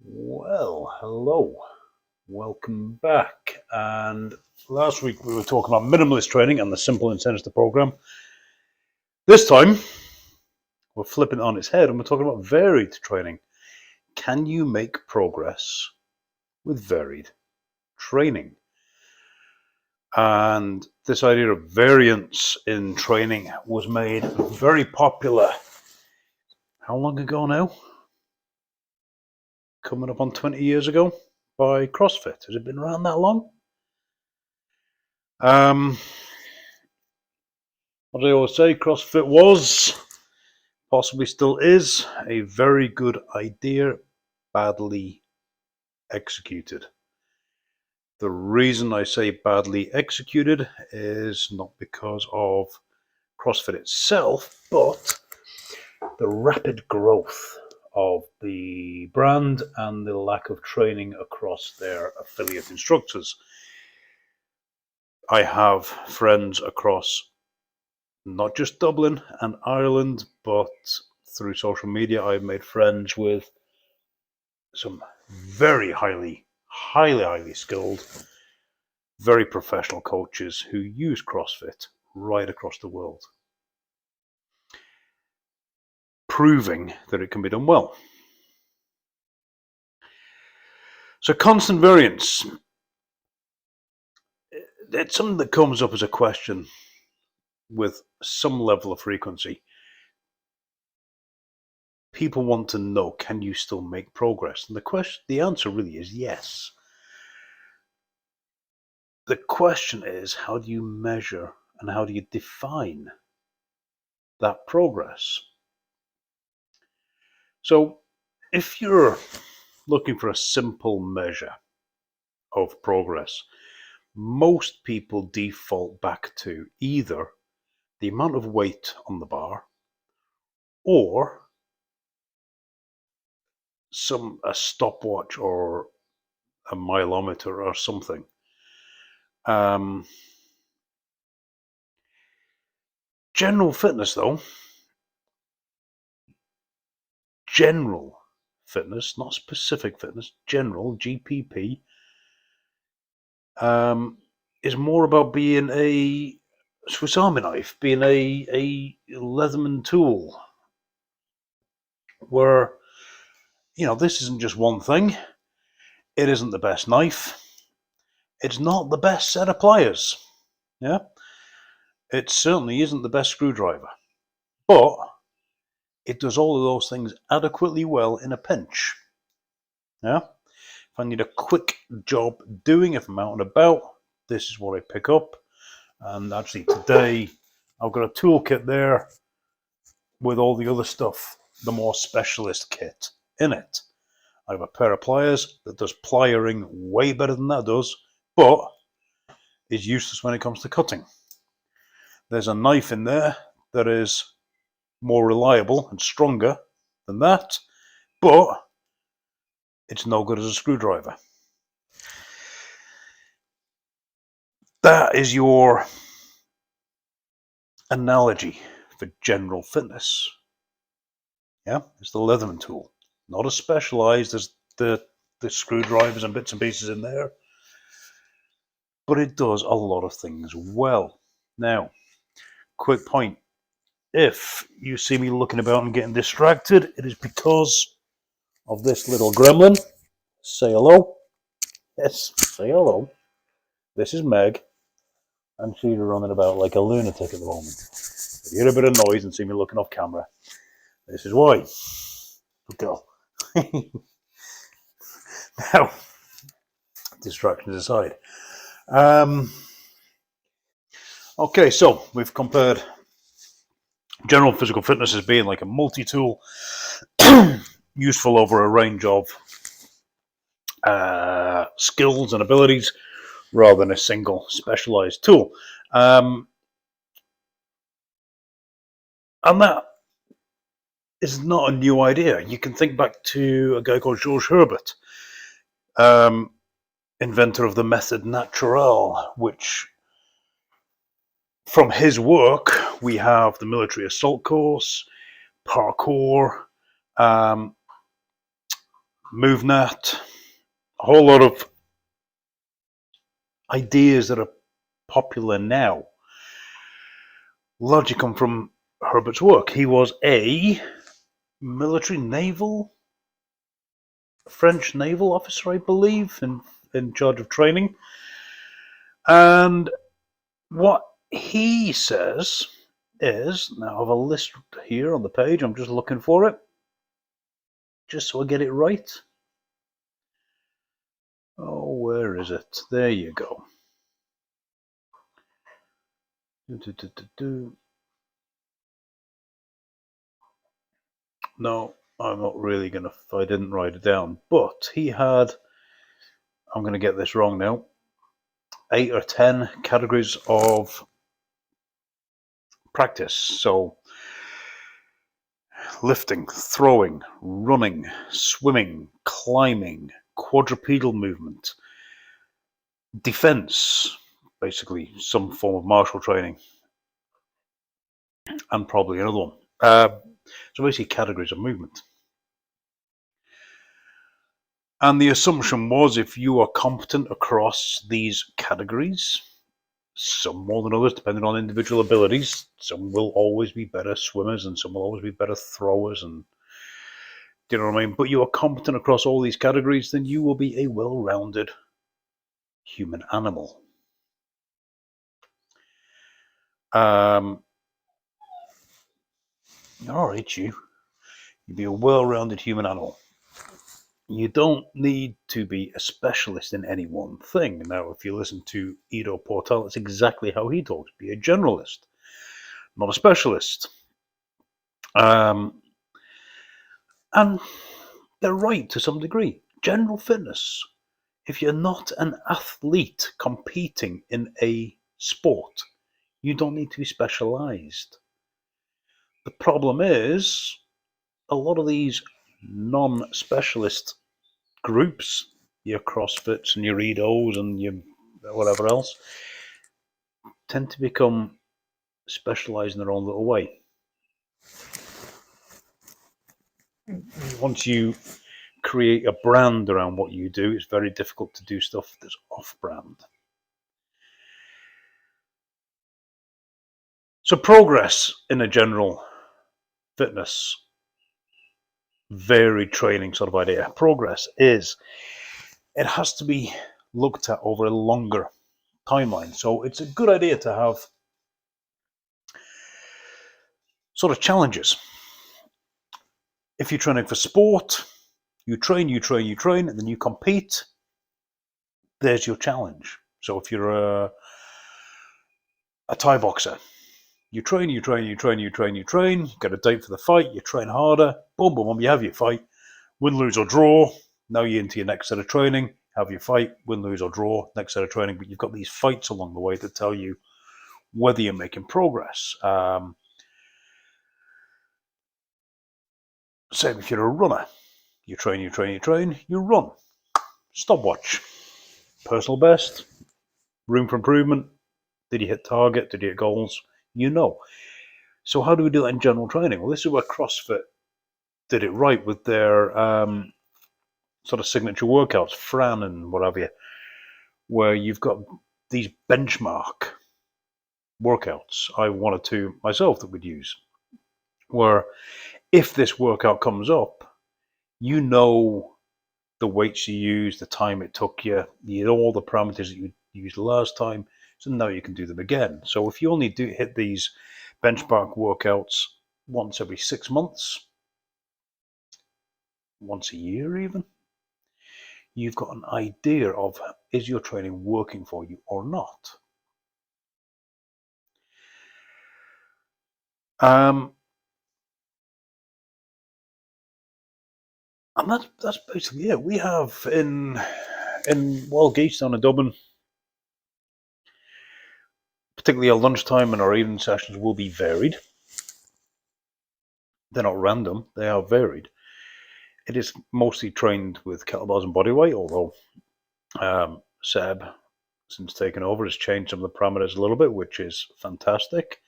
Well, hello. Welcome back. And last week we were talking about minimalist training and the simple incentives to program. This time we're flipping it on its head and we're talking about varied training. Can you make progress with varied training? And this idea of variance in training was made very popular. How long ago now? Coming up on 20 years ago by CrossFit. Has it been around that long? As I always say, CrossFit was, possibly still is, a very good idea, badly executed. The reason I say badly executed is not because of CrossFit itself, but the rapid growth of the brand and the lack of training across their affiliate instructors. I have friends across not just Dublin and Ireland, but through social media, I've made friends with some very highly skilled, very professional coaches who use CrossFit right across the world, proving that it can be done well. So constant variance, it's something that comes up as a question with some level of frequency. People want to know, can you still make progress? And the answer really is yes. The question is, how do you measure and how do you define that progress? So if you're looking for a simple measure of progress, most people default back to either the amount of weight on the bar or a stopwatch or a mileometer or something. General fitness, though, not specific fitness, general GPP, is more about being a Swiss Army knife, being a Leatherman tool, where, this isn't just one thing. It isn't the best knife. It's not the best set of pliers. Yeah. It certainly isn't the best screwdriver. But it does all of those things adequately well in a pinch. Yeah. If I need a quick job doing, if I'm out and about, this is what I pick up. And actually today, I've got a toolkit there with all the other stuff, the more specialist kit in it. I have a pair of pliers that does pliering way better than that does, but is useless when it comes to cutting. There's a knife in there that is more reliable and stronger than that, but it's no good as a screwdriver. That is your analogy for general fitness. Yeah, it's the Leatherman tool, not as specialized as the screwdrivers and bits and pieces in there, but it does a lot of things well. Now, quick point. If you see me looking about and getting distracted, it is because of this little gremlin. Say hello. Yes, say hello. This is Meg, and she's running about like a lunatic at the moment. If you hear a bit of noise and see me looking off camera, this is why. Good girl. Now, distractions aside. Okay, so we've compared general physical fitness as being like a multi-tool, useful over a range of skills and abilities rather than a single specialized tool. And that is not a new idea. You can think back to a guy called George Herbert, inventor of the method naturelle, which from his work we have the military assault course, parkour, MoveNet, a whole lot of ideas that are popular now largely come from Herbert's work. He was a French naval officer, I believe, in charge of training. And what he says is, now I have a list here on the page, I'm just looking for it, just so I get it right. Oh, where is it? There you go. No, I'm not really going to, I didn't write it down, but he had, I'm going to get this wrong now, 8 or 10 categories of practice. So lifting, throwing, running, swimming, climbing, quadrupedal movement, defense, basically some form of martial training, and probably another one. So basically categories of movement. And the assumption was if you are competent across these categories, some more than others, depending on individual abilities, some will always be better swimmers and some will always be better throwers, and do you know what I mean? But you are competent across all these categories, then you will be a well-rounded human animal. All right, you'd be a well-rounded human animal. You don't need to be a specialist in any one thing. Now, if you listen to Ido Portal, that's exactly how he talks. Be a generalist, not a specialist. And they're right to some degree. General fitness. If you're not an athlete competing in a sport, you don't need to be specialized. The problem is, a lot of these non-specialist groups, your CrossFits and your Idos and your whatever else, tend to become specialized in their own little way. Once you create a brand around what you do, it's very difficult to do stuff that's off-brand. So progress in a general fitness, varied training sort of idea. Progress is, it has to be looked at over a longer timeline. So it's a good idea to have sort of challenges. If you're training for sport, you train, and then you compete. There's your challenge. So if you're a Thai boxer, you train, you get a date for the fight, you train harder, boom, boom, boom, you have your fight, win, lose or draw. Now you're into your next set of training, have your fight, win, lose or draw, next set of training, but you've got these fights along the way to tell you whether you're making progress. Same if you're a runner. You train, you run. Stopwatch. Personal best, room for improvement. Did you hit target? Did you hit goals? You know. So how do we do that in general training? Well, this is where CrossFit did it right with their sort of signature workouts, Fran and what have you, where you've got these benchmark workouts. I have 1 or 2 myself that we'd use, where if this workout comes up, you know the weights you use, the time it took you, all the parameters that you used last time, so now you can do them again. So if you only do hit these benchmark workouts once every 6 months, once a year even, you've got an idea of, is your training working for you or not? And that's basically it. We have in Wildgeese down in Dublin, particularly our lunchtime and our evening sessions will be varied. They're not random, they are varied. It is mostly trained with kettlebells and bodyweight, although Seb, since taking over, has changed some of the parameters a little bit, which is fantastic.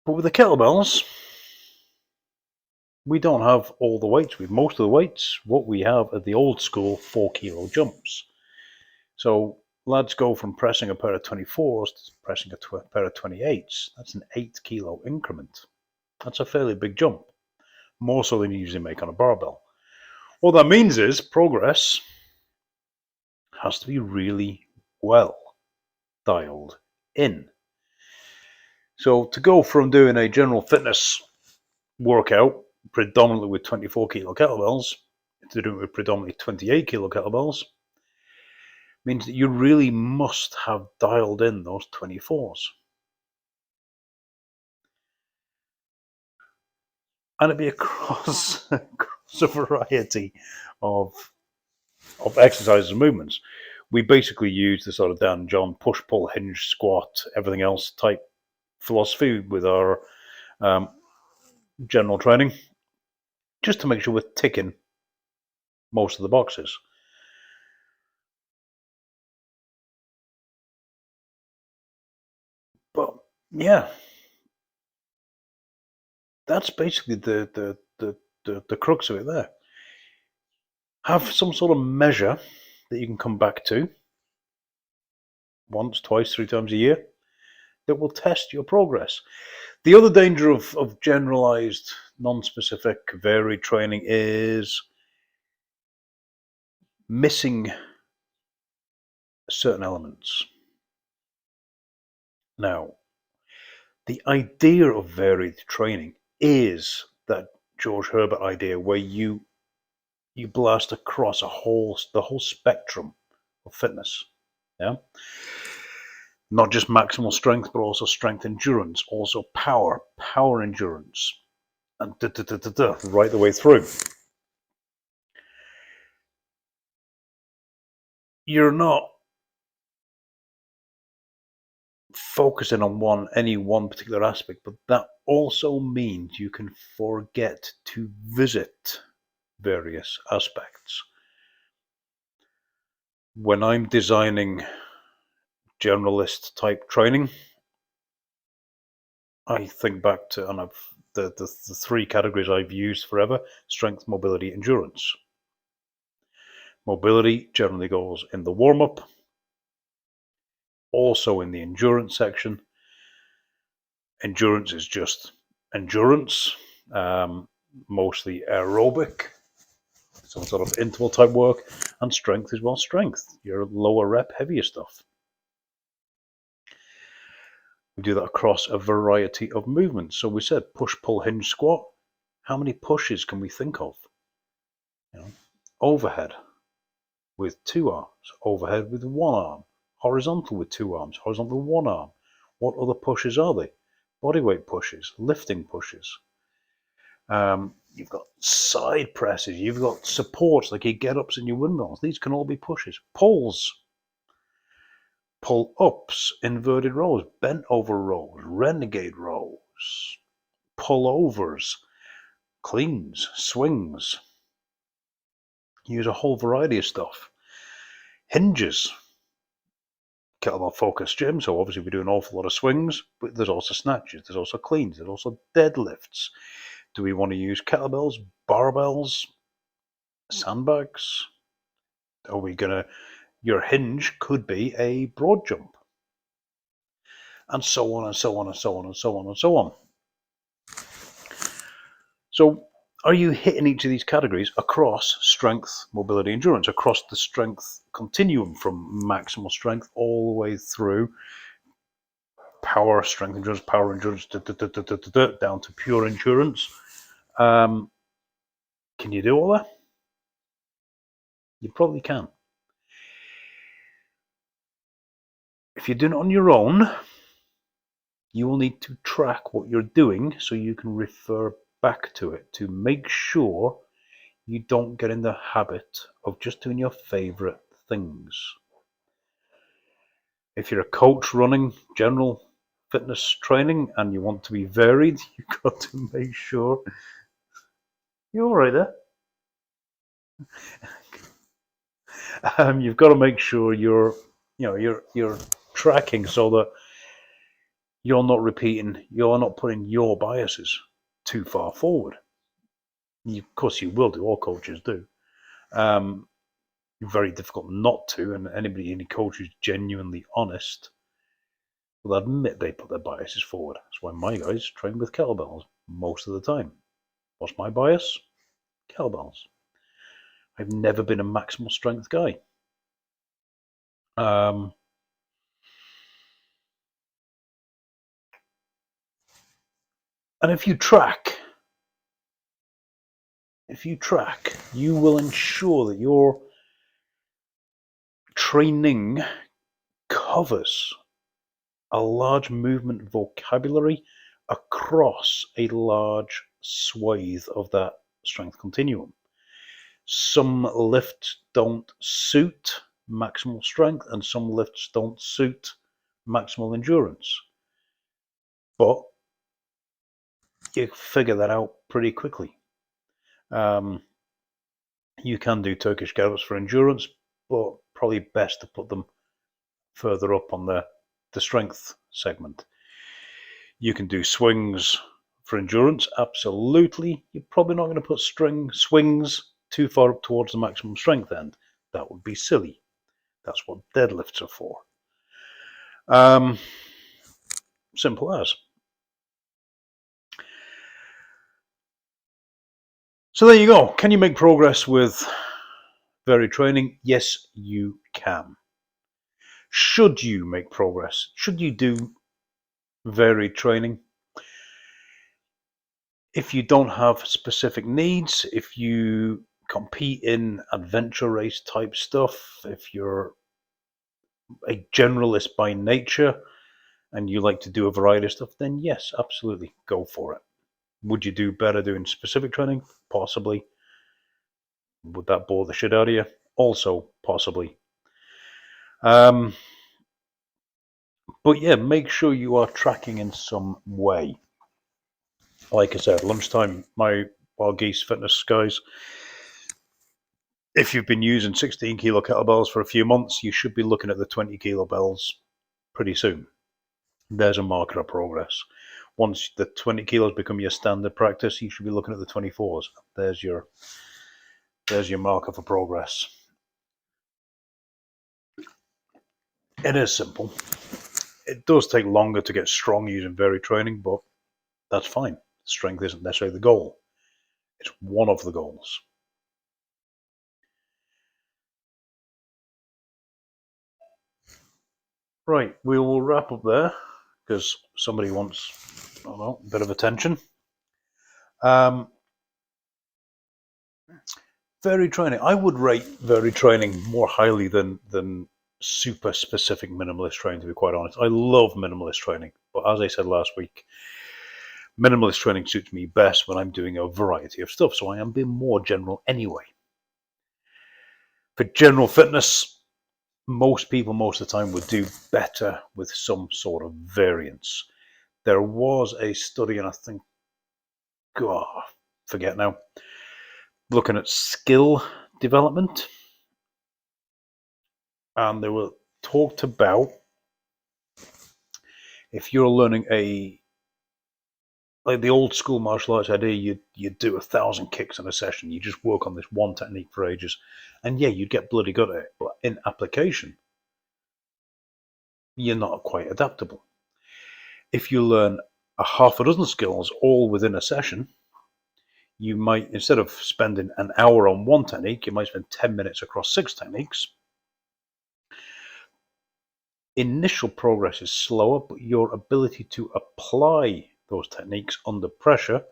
But with the kettlebells, We don't have all the weights. With most of the weights, what we have are the old school 4 kilo jumps. So lads go from pressing a pair of 24s to pressing a pair of 28s. That's an 8 kilo increment. That's a fairly big jump, more so than you usually make on a barbell. What that means is progress has to be really well dialed in. So to go from doing a general fitness workout predominantly with 24 kilo kettlebells to doing it with predominantly 28 kilo kettlebells means that you really must have dialed in those 24s. And it'd be across a variety of exercises and movements. We basically use the sort of Dan John push, pull, hinge, squat, everything else type philosophy with our general training, just to make sure we're ticking most of the boxes. But yeah, that's basically the crux of it there. Have some sort of measure that you can come back to once, twice, 3 times a year that will test your progress. The other danger of generalized, non-specific, varied training is missing certain elements. Now, the idea of varied training is that George Herbert idea where you blast across the whole spectrum of fitness. Yeah. Not just maximal strength, but also strength endurance, also power endurance, and right the way through. You're not focusing on any one particular aspect, but that also means you can forget to visit various aspects. When I'm designing generalist type training, I think back to the 3 categories I've used forever: strength, mobility, endurance. Mobility generally goes in the warm-up, also in the endurance section. Endurance is just endurance, mostly aerobic, some sort of interval type work, and strength is strength, your lower rep, heavier stuff. We do that across a variety of movements. So we said push, pull, hinge, squat. How many pushes can we think of? Overhead with 2 arms, overhead with 1 arm, horizontal with 2 arms, horizontal with 1 arm. What other pushes are they? Bodyweight pushes, lifting pushes. You've got side presses, you've got supports like your get-ups and your windmills. These can all be pushes. Pulls, pull-ups, inverted rows, bent over rows, renegade rows, pullovers, cleans, swings. Use a whole variety of stuff. Hinges, kettlebell focused gym, so obviously we do an awful lot of swings, but there's also snatches, there's also cleans, there's also deadlifts. Do we want to use kettlebells, barbells, sandbags? Are we gonna, your hinge could be a broad jump, and so on and so on and so on and so on and so on. So are you hitting each of these categories across strength, mobility, endurance, across the strength continuum from maximal strength all the way through power, strength, endurance, power, endurance, down to pure endurance? Can you do all that? You probably can. If you're doing it on your own, you will need to track what you're doing so you can refer back to it to make sure you don't get in the habit of just doing your favorite things. If you're a coach running general fitness training and you want to be varied, you've got to make sure you're all right there. You've got to make sure you're tracking so that you're not putting your biases too far forward. Of course, you will do. All coaches do. Very difficult not to, and any coach who's genuinely honest will admit they put their biases forward. That's why my guys train with kettlebells most of the time. What's my bias? Kettlebells. I've never been a maximal strength guy. And if you track, you will ensure that your training covers a large movement vocabulary across a large swathe of that strength continuum. Some lifts don't suit maximal strength, and some lifts don't suit maximal endurance. But you figure that out pretty quickly. You can do Turkish get-ups for endurance, but probably best to put them further up on the strength segment. You can do swings for endurance, absolutely. You're probably not going to put swings too far up towards the maximum strength end. That would be silly. That's what deadlifts are for. Simple as. So there you go. Can you make progress with varied training? Yes, you can. Should you make progress? Should you do varied training? If you don't have specific needs, if you compete in adventure race type stuff, if you're a generalist by nature and you like to do a variety of stuff, then yes, absolutely, go for it. Would you do better doing specific training? Possibly. Would that bore the shit out of you? Also, possibly. But yeah, make sure you are tracking in some way. Like I said, lunchtime, my Wild Geese Fitness guys, if you've been using 16 kilo kettlebells for a few months, you should be looking at the 20 kilo bells pretty soon. There's a marker of progress. Once the 20 kilos become your standard practice, you should be looking at the 24s. There's your marker for progress. It is simple. It does take longer to get strong using varied training, but that's fine. Strength isn't necessarily the goal. It's one of the goals. Right, we will wrap up there because somebody wants, I don't know, a bit of attention. Varied training. I would rate varied training more highly than super specific minimalist training, to be quite honest. I love minimalist training, but as I said last week, minimalist training suits me best when I'm doing a variety of stuff, so I am being more general anyway. For general fitness, most people most of the time would do better with some sort of variance. There was a study, and I think, God, forget now, looking at skill development, and they were talked about if you're learning like the old school martial arts idea, you'd do 1,000 kicks in a session. You just work on this one technique for ages, and yeah, you'd get bloody good at it. But in application, you're not quite adaptable. If you learn a half a dozen skills all within a session, you might, instead of spending an hour on one technique, you might spend 10 minutes across 6 techniques. Initial progress is slower, but your ability to apply those techniques under pressure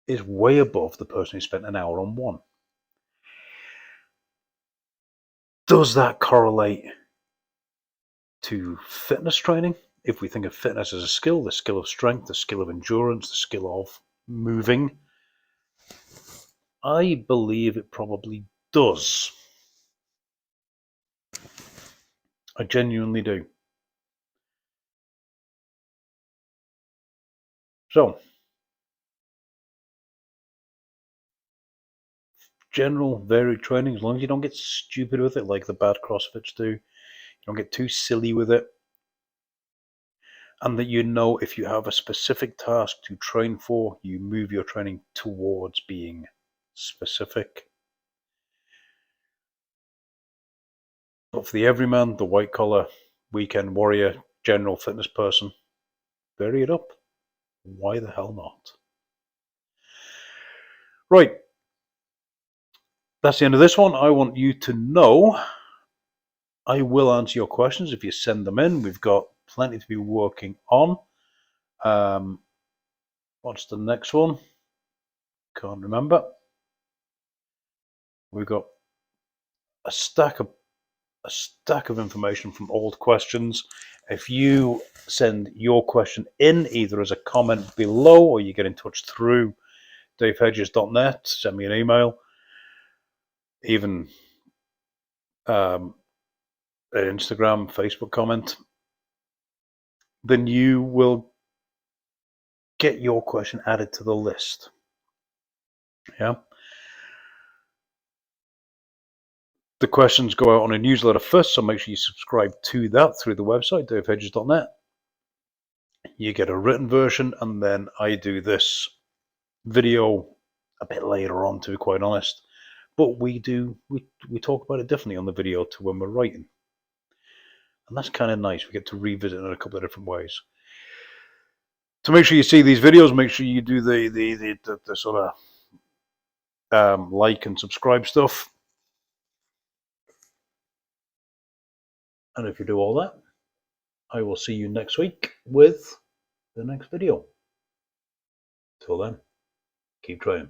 is way above the person who spent an hour on one. Does that correlate to fitness training? If we think of fitness as a skill, the skill of strength, the skill of endurance, the skill of moving, I believe it probably does. I genuinely do. So, general varied training, as long as you don't get stupid with it like the bad CrossFits do, you don't get too silly with it. and that you know if you have a specific task to train for, you move your training towards being specific. But for the everyman, the white collar, weekend warrior, general fitness person, vary it up. Why the hell not? Right. That's the end of this one. I want you to know I will answer your questions if you send them in. We've got plenty to be working on. What's the next one? Can't remember. We've got a stack of information from old questions. If you send your question in either as a comment below or you get in touch through davehedges.net, send me an email, even an Instagram, Facebook comment, then you will get your question added to the list. Yeah. The questions go out on a newsletter first, so make sure you subscribe to that through the website, davehedges.net. You get a written version, and then I do this video a bit later on, to be quite honest. But we talk about it differently on the video to when we're writing. And that's kind of nice. We get to revisit it in a couple of different ways. To make sure you see these videos, make sure you do the sort of like and subscribe stuff. And if you do all that, I will see you next week with the next video. Till then, keep trying.